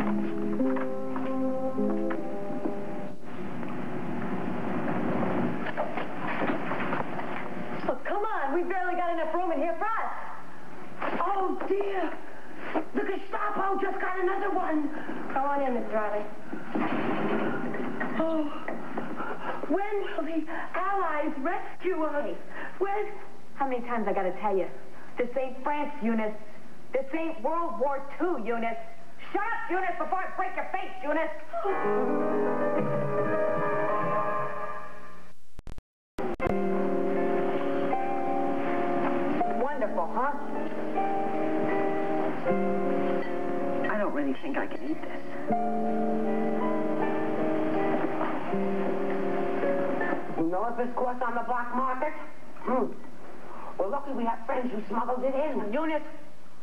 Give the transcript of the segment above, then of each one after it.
Oh, come on. We've barely got enough room in here for us. Oh, dear. The Gestapo just got another one. Go on in, Miss Riley. Oh, when will the Allies rescue us? When? How many times I gotta tell you? This ain't France, Eunice. This ain't World War II, Eunice. Shut up, Eunice, before I break your face, Eunice. Wonderful, huh? I don't really think I can eat this. You know if this costs on the black market? Well, lucky we have friends who smuggled it in. Eunice,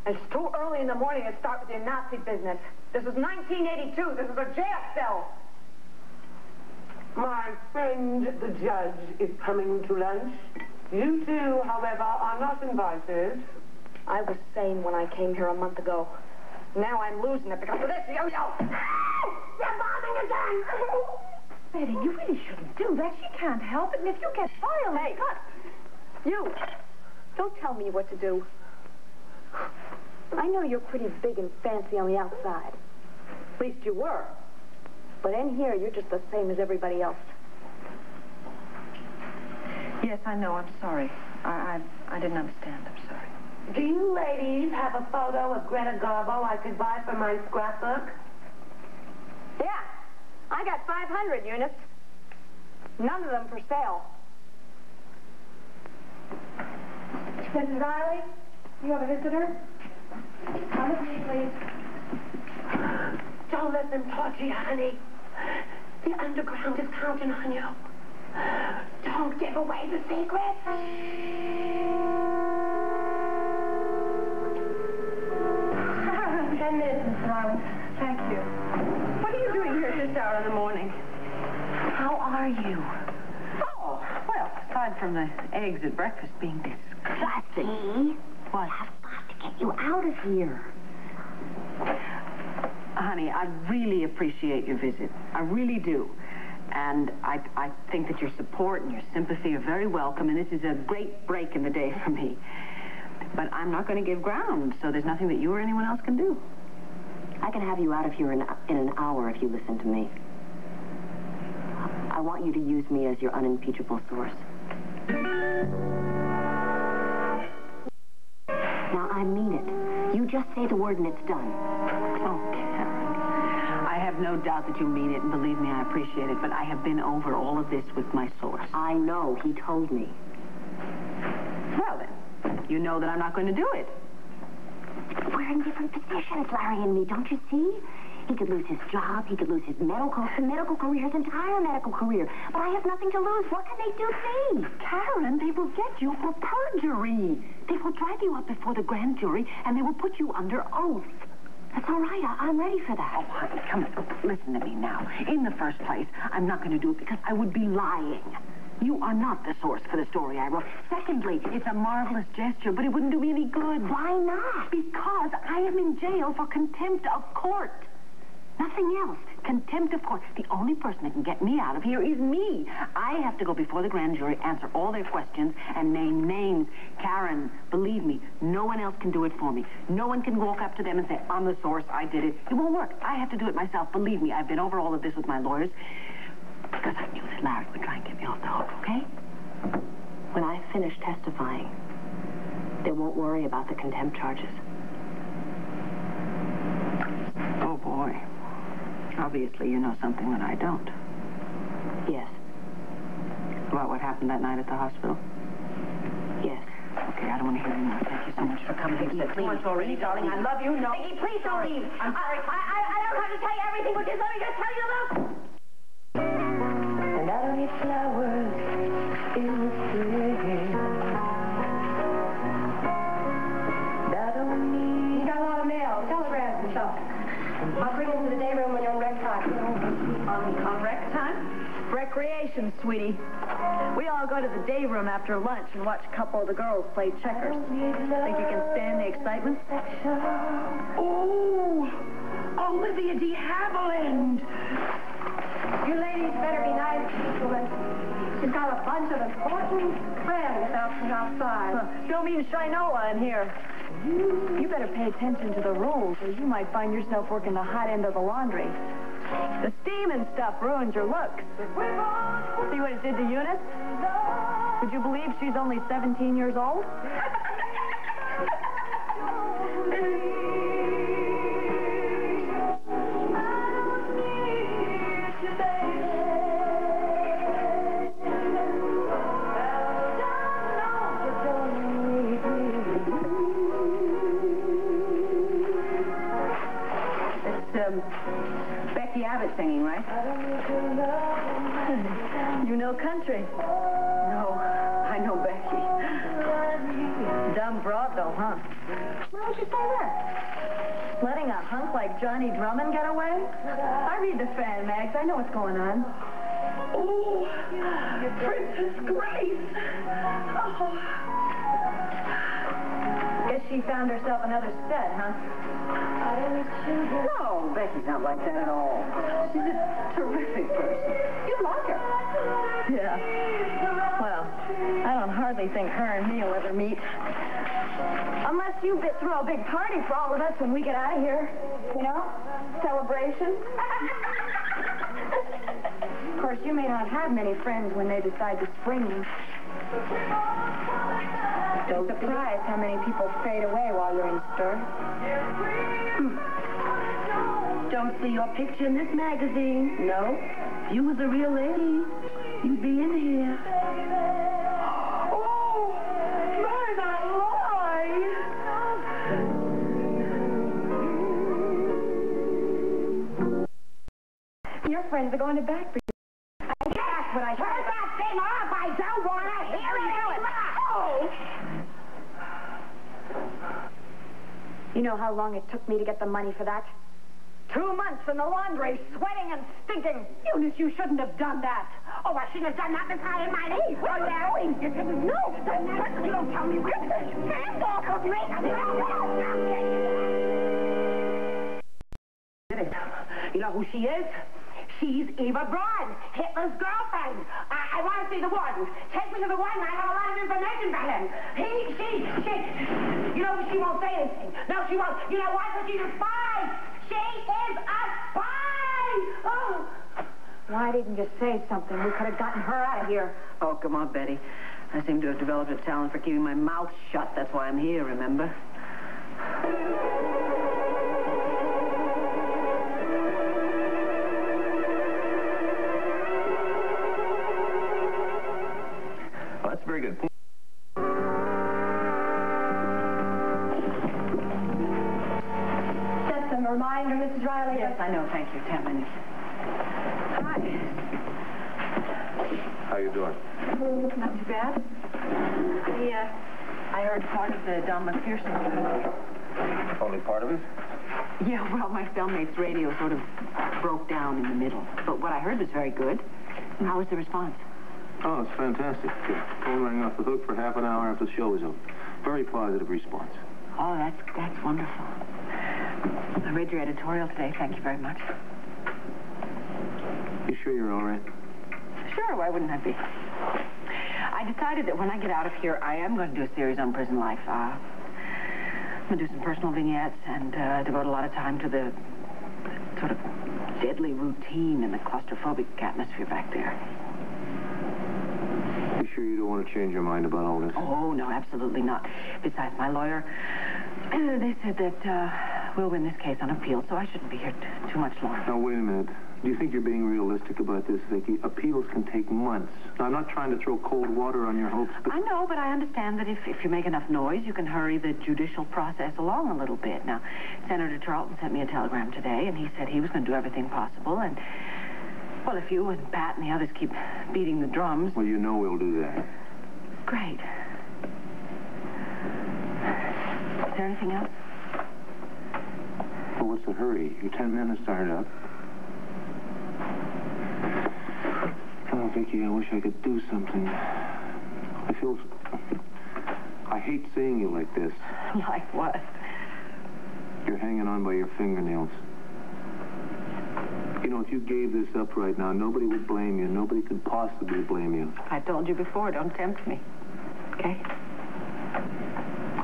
it's too early in the morning to start with your Nazi business. This is 1982. This is a jail cell. My friend, the judge, is coming to lunch. You two, however, are not invited. I was sane when I came here a month ago. Now I'm losing it because of this yo-yo. You're bombing again! Betty, you really shouldn't do that. She can't help it. And if you get violent... Hey, cut! You! Don't tell me what to do. I know you're pretty big and fancy on the outside. At least you were. But in here, you're just the same as everybody else. Yes, I know. I'm sorry. I didn't understand. I'm sorry. Do you ladies have a photo of Greta Garbo I could buy for my scrapbook? Yeah. I got 500 units. None of them for sale. Mrs. Riley, you have a visitor? Come with me, please. Don't let them talk to you, honey. The underground is counting on you. Don't give away the secret. 10 minutes, Mrs. Riley. Thank you. What are you doing here at this hour in the morning? How are you? Oh, well, aside from the eggs at breakfast being disgusting. What? I've got to get you out of here. Honey, I really appreciate your visit. I really do. And I think that your support and your sympathy are very welcome, and this is a great break in the day for me. But I'm not going to give ground, so there's nothing that you or anyone else can do. I can have you out of here in an hour if you listen to me. I want you to use me as your unimpeachable source. Now, I mean it. You just say the word and it's done. Oh, Karen. I have no doubt that you mean it, and believe me, I appreciate it, but I have been over all of this with my source. I know. He told me. Well, then, you know that I'm not going to do it. We're in different positions, Larry and me, don't you see? He could lose his job. He could lose his medical career, his entire medical career. But I have nothing to lose. What can they do to me? Karen, they will get you for perjury. They will drive you up before the grand jury, and they will put you under oath. That's all right. I'm ready for that. Oh, honey, come on. Listen to me now. In the first place, I'm not going to do it because I would be lying. You are not the source for the story I wrote. Secondly, it's a marvelous gesture, but it wouldn't do me any good. Why not? Because I am in jail for contempt of court. Nothing else. Contempt of court. The only person that can get me out of here is me. I have to go before the grand jury, answer all their questions, and name names. Karen, believe me, no one else can do it for me. No one can walk up to them and say, I'm the source, I did it. It won't work. I have to do it myself. Believe me, I've been over all of this with my lawyers because I knew that Larry would try and get me off the hook, okay? When I finish testifying, they won't worry about the contempt charges. Oh, boy. Obviously, you know something that I don't. Yes. About what happened that night at the hospital? Yes. Okay, I don't want to hear anymore. Thank you so much for coming. Vicki, please. Once already, darling. I love you. No. Vicki, please don't leave. I'm sorry. I don't have to tell you everything, but just let me just tell you this. And I don't need flowers in the spring. I don't need... You got a lot of mail, telegrams and stuff. I'll bring it to the day room when you're on rec time. On rec time? Recreation, sweetie. We all go to the day room after lunch and watch a couple of the girls play checkers. Think you can stand the excitement? Oh, Olivia de Haviland! You ladies better be nice to her. She's got a bunch of important friends outside. Don't mean Shinola in here. You better pay attention to the rules, or you might find yourself working the hot end of the laundry. The steam and stuff ruins your looks. See what it did to Eunice? Would you believe she's only 17 years old? Singing, right? You know country? No, I know Becky. Dumb broad, though, huh? Why would you say that? Letting a hunk like Johnny Drummond get away? I read the fan mags. I know what's going on. Oh, Princess Grace! Oh. Guess she found herself another stud, huh? No, Becky's not like that at all. She's a terrific person. You like her. Yeah. Well, I don't hardly think her and me will ever meet. Unless you throw a big party for all of us when we get out of here. You know? Celebration. Of course, you may not have many friends when they decide to spring you. Don't be surprised how many people fade away while you're in stir. Don't see your picture in this magazine. No. If you was a real lady, you'd be in here. Oh, man, I lie. Your friends are going to bat for you. That's what I Turn that thing off! I don't want to hear it! You know how long it took me to get the money for that? 2 months in the laundry, sweating and stinking. Eunice, you shouldn't have done that. Oh, I shouldn't have done that, Miss Holly. My name. What are you doing? You didn't know. You don't tell me what. Stand off of me. You know who she is? She's Eva Braun, Hitler's girlfriend. I want to see the warden. Take me to the warden. I have a lot of information about him. She. You know, she won't say anything. No, she won't. You know why? Because she's a spy. She is a spy. Oh. Why didn't you say something? We could have gotten her out of here. Oh, come on, Betty. I seem to have developed a talent for keeping my mouth shut. That's why I'm here, remember? Well, that's a very good point. Just a reminder, Mrs. Riley. Yes, I know. Thank you. 10 minutes. Hi. How you doing? Not too bad. I heard part of the Don McPherson news. Only part of it? Yeah, well, my cellmate's radio sort of broke down in the middle. But what I heard was very good. How was the response? Oh, it's fantastic. The phone rang off the hook for half an hour after the show was over. Very positive response. Oh, that's wonderful. I read your editorial today. Thank you very much. You sure you're all right? Sure, why wouldn't I be? I decided that when I get out of here, I am going to do a series on prison life. I'm going to do some personal vignettes and devote a lot of time to the sort of deadly routine and the claustrophobic atmosphere back there. You sure you don't want to change your mind about all this? Oh, no, absolutely not. Besides, my lawyer, they said that we'll win this case on appeal, so I shouldn't be here too much longer. Now, wait a minute. Do you think you're being realistic about this, Viki? Appeals can take months. Now, I'm not trying to throw cold water on your hopes, but... I know, but I understand that if you make enough noise, you can hurry the judicial process along a little bit. Now, Senator Charlton sent me a telegram today, and he said he was going to do everything possible, and... Well, if you and Pat and the others keep beating the drums... Well, you know we'll do that. Great. Is there anything else? Well, what's the hurry? Your 10 minutes started up. Oh, Viki, I wish I could do something. I hate seeing you like this. Like what? You're hanging on by your fingernails. You know, if you gave this up right now, nobody would blame you. Nobody could possibly blame you. I told you before, don't tempt me. Okay?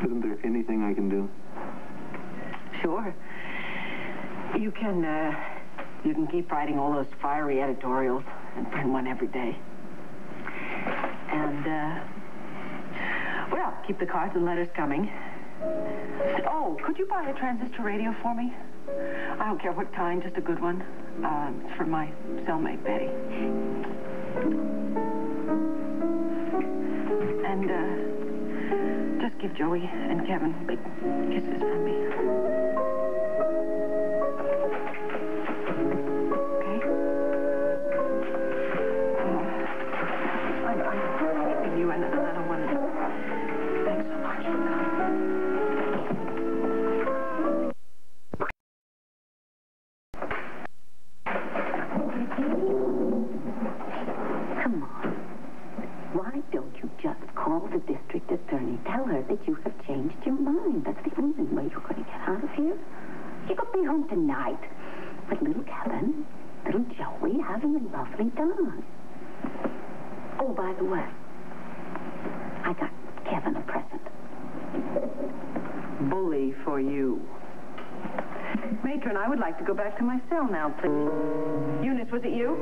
Isn't there anything I can do? Sure. You can keep writing all those fiery editorials and print one every day. And, well, keep the cards and letters coming. Oh, could you buy a transistor radio for me? I don't care what kind, just a good one. It's for my cellmate, Betty. And, just give Joey and Kevin big kisses from me. Okay? I'm keeping you, and I don't want to... Thanks so much for coming. Come on. Why don't you just call the district attorney? Tell her that you have changed your mind. That's the only way you're going to get out of here. You could be home tonight with little Kevin, little Joey, having a lovely time. Oh, by the way, I got Kevin a present. Bully for you. Matron, I would like to go back to my cell now, please. Eunice, was it you?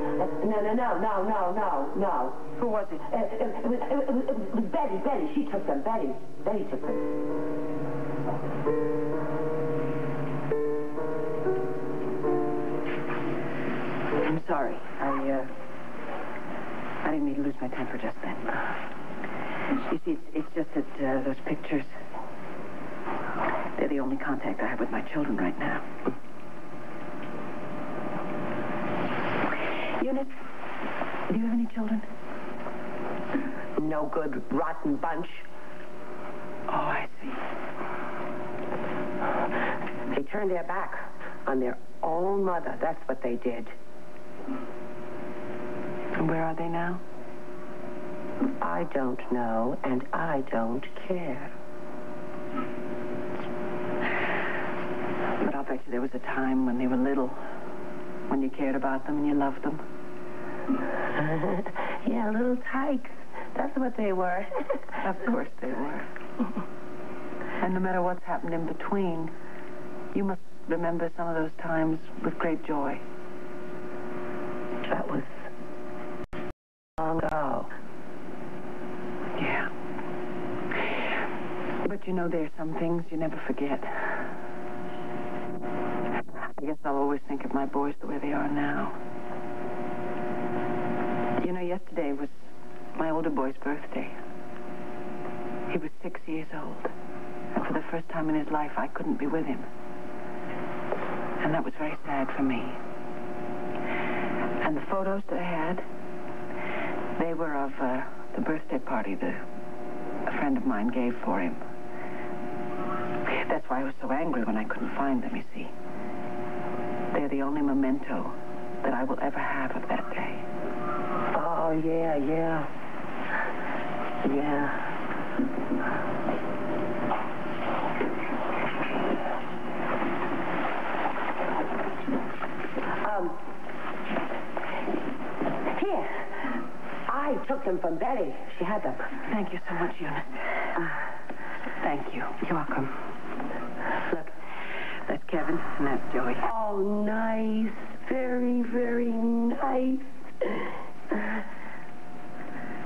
No. Who was it? It was Betty. She took them. Betty took them. I'm sorry. I didn't mean to lose my temper just then. You see, it's just that those pictures, they're the only contact I have with my children right now. Eunice, do you have any children? No good, rotten bunch. Oh, I see. They turned their back on their own mother. That's what they did. And where are they now? I don't know, and I don't care. But I'll bet you there was a time when they were little, when you cared about them and you loved them. Yeah, little tykes. That's what they were. Of course they were. And no matter what's happened in between, you must remember some of those times with great joy. That was long ago. Yeah. But you know, there's some things you never forget. I guess I'll always think of my boys the way they are now. You know, yesterday was my older boy's birthday. He was 6 years old. And for the first time in his life, I couldn't be with him. And that was very sad for me. And the photos that I had, they were of the birthday party a friend of mine gave for him. That's why I was so angry when I couldn't find them, you see. They're the only memento that I will ever have of that day. Oh, yeah. Here. I took them from Betty. She had them. Thank you so much, Eunice. Thank you. You're welcome. Look, that's Kevin and that's Joey. Oh, nice. Very, very nice.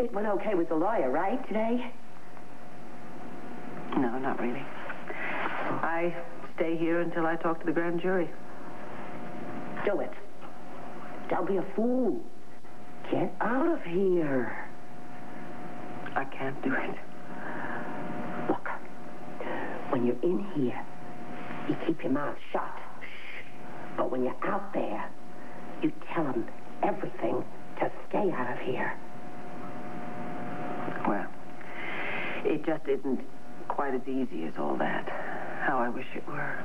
It went okay with the lawyer, right, today? No, not really. I stay here until I talk to the grand jury. Do it. Don't be a fool. Get out of here. I can't do it. Look, when you're in here, you keep your mouth shut. Shh. But when you're out there, you tell them everything to stay out of here. Well, it just isn't quite as easy as all that. How I wish it were.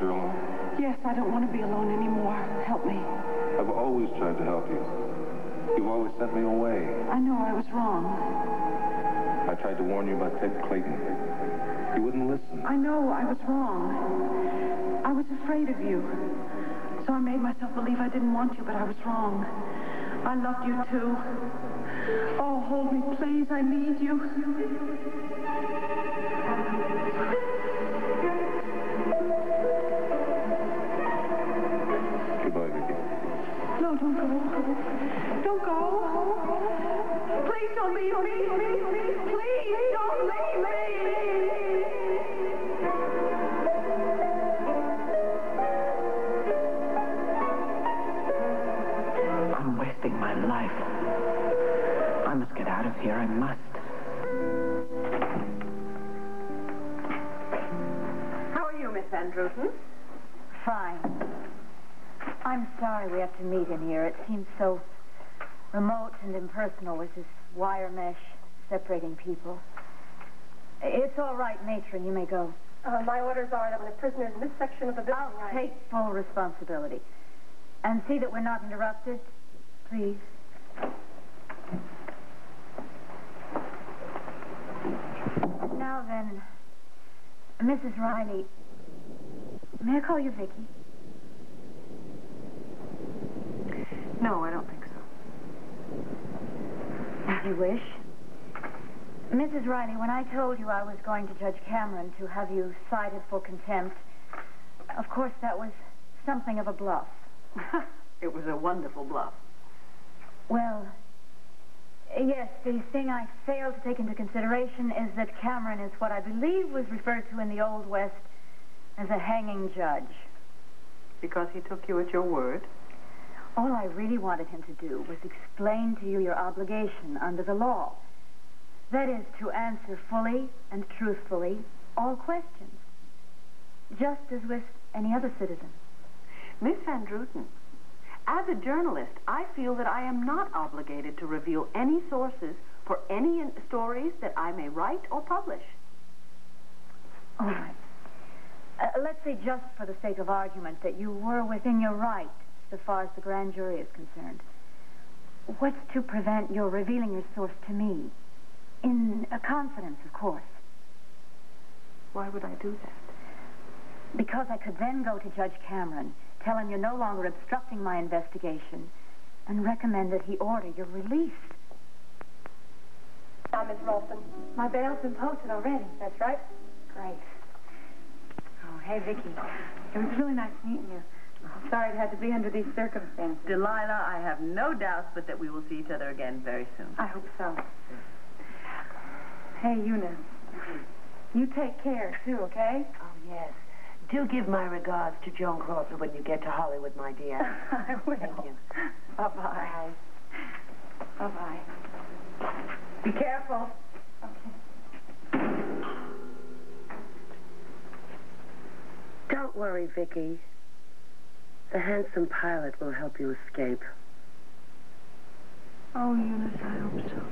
you're alone? Yes, I don't want to be alone anymore. Help me. I've always tried to help you. You've always sent me away. I know I was wrong. I tried to warn you about Ted Clayton. You wouldn't listen. I know I was wrong. I was afraid of you. So I made myself believe I didn't want you, but I was wrong. I loved you too. Oh, hold me, please. I need you. Goodbye, Viki. No, don't go. Don't go. Please don't leave me. Please don't leave me. I'm wasting my life. I must get out of here. I must. How are you, Miss Andrewson? Fine. I'm sorry we have to meet in here. It seems so remote and impersonal with this wire mesh separating people. It's all right, Matron. You may go. My orders are that when a prisoner is in this section of the building, I'll take full responsibility. And see that we're not interrupted, please. Now then, Mrs. Riley, may I call you Viki? No, I don't think so. If you wish. Mrs. Riley, when I told you I was going to Judge Cameron to have you cited for contempt, of course that was something of a bluff. It was a wonderful bluff. Well, yes, the thing I failed to take into consideration is that Cameron is what I believe was referred to in the Old West as a hanging judge. Because he took you at your word? All I really wanted him to do was explain to you your obligation under the law. That is, to answer fully and truthfully all questions, just as with any other citizen. Miss Van Druten, as a journalist, I feel that I am not obligated to reveal any sources for any stories that I may write or publish. All right. Let's say, just for the sake of argument, that you were within your right so far as the grand jury is concerned. What's to prevent your revealing your source to me? In confidence, of course. Why would I do that? Because I could then go to Judge Cameron, tell him you're no longer obstructing my investigation, and recommend that he order your release. Now, Miss Ralston, my bail's been posted already. That's right. Great. Oh, hey, Viki. It was really nice meeting you. I'm sorry it had to be under these circumstances. Delilah, I have no doubts but that we will see each other again very soon. I hope so. Hey, Eunice. You take care, too, okay? Oh, yes. Do give my regards to Joan Crawford when you get to Hollywood, my dear. I will. Thank you. Bye-bye. Bye-bye. Be careful. Okay. Don't worry, Viki. The handsome pilot will help you escape. Oh, Eunice, I hope so.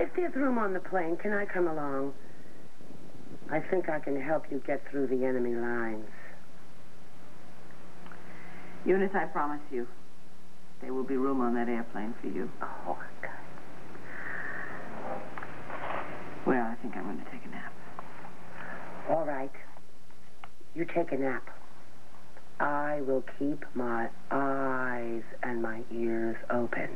If there's room on the plane, can I come along? I think I can help you get through the enemy lines. Eunice, I promise you, there will be room on that airplane for you. Oh, God. Well, I think I'm going to take a nap. All right. You take a nap. I will keep my eyes and my ears open.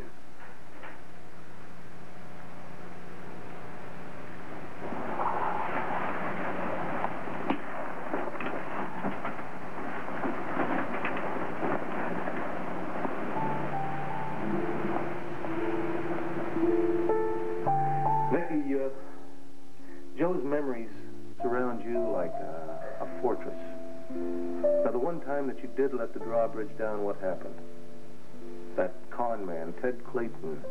Viki, Joe's memories surround you like a fortress. Now, the one time that you did let the drawbridge down, what happened? That con man, Ted Clayton,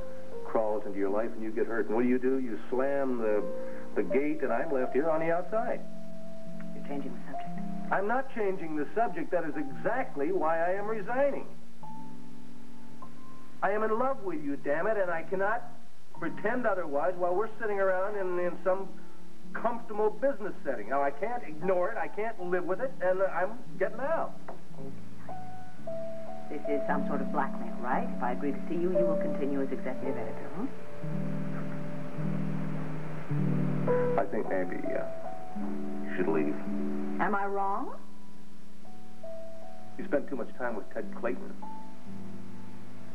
crawls into your life and you get hurt. And what do? You slam the gate and I'm left here on the outside. You're changing the subject. I'm not changing the subject. That is exactly why I am resigning. I am in love with you, damn it, and I cannot pretend otherwise while we're sitting around in some comfortable business setting. Now, I can't ignore it. I can't live with it, and I'm getting out. This is some sort of blackmail, right? If I agree to see you, you will continue as executive editor, huh? I think maybe you should leave. Am I wrong? You spent too much time with Ted Clayton.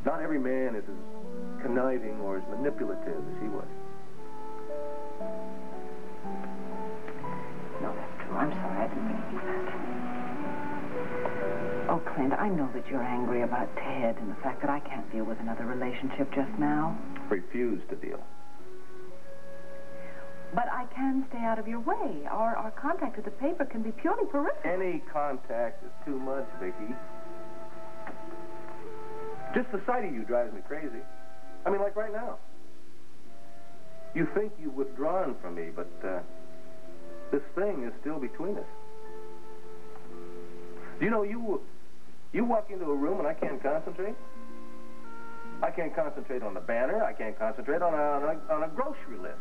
Not every man is as conniving or as manipulative as he was. No, that's true. I'm sorry. I didn't mean to do that. Oh, Clint, I know that you're angry about Ted and the fact that I can't deal with another relationship just now. Refuse to deal. But I can stay out of your way. Our contact at the paper can be purely peripheral. Any contact is too much, Viki. Just the sight of you drives me crazy. I mean, like right now. You think you've withdrawn from me, but this thing is still between us. You know, you walk into a room and I can't concentrate. I can't concentrate on the banner. I can't concentrate on a grocery list.